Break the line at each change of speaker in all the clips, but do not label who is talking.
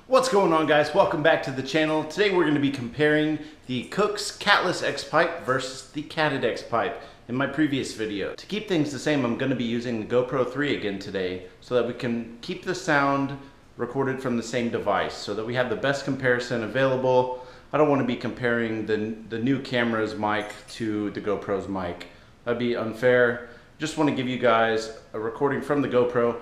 What's going on, guys? Welcome back to the channel. Today we're going to be comparing the Kooks Catless X pipe versus the Catted X pipe in my previous video. To keep things the same, I'm going to be using the GoPro 3 again today so that we can keep the sound recorded from the same device so that we have the best comparison available. I don't want to be comparing the new camera's mic to the GoPro's mic. That'd be unfair. Just want to give you guys a recording from the GoPro.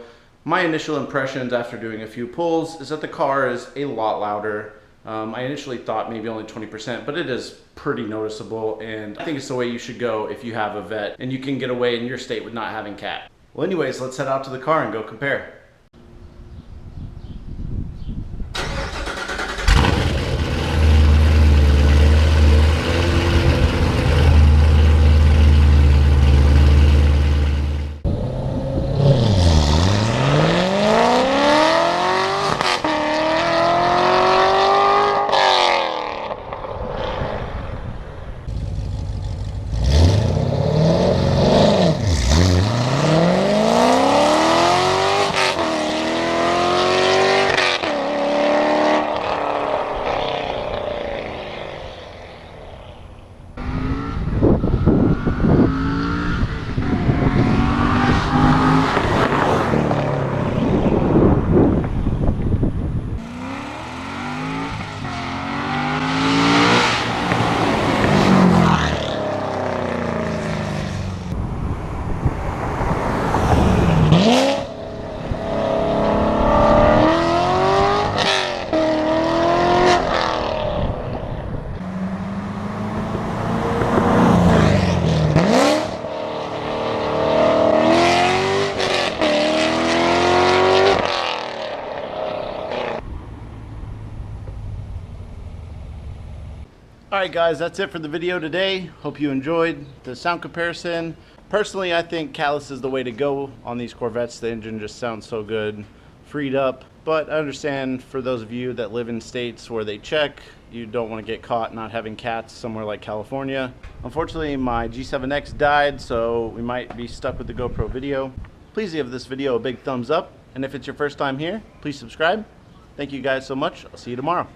My initial impressions after doing a few pulls is that the car is a lot louder. I initially thought maybe only 20%, but it is pretty noticeable, and I think it's the way you should go if you have a vet and you can get away in your state with not having cat. Well, anyways, let's head out to the car and go compare. Alright guys, that's it for the video today. Hope you enjoyed the sound comparison. Personally, I think Catless is the way to go on these Corvettes. The engine just sounds so good, freed up. But I understand for those of you that live in states where they check, you don't want to get caught not having cats somewhere like California. Unfortunately, my G7X died, so we might be stuck with the GoPro video. Please give this video a big thumbs up, and if it's your first time here, please subscribe. Thank you guys so much. I'll see you tomorrow.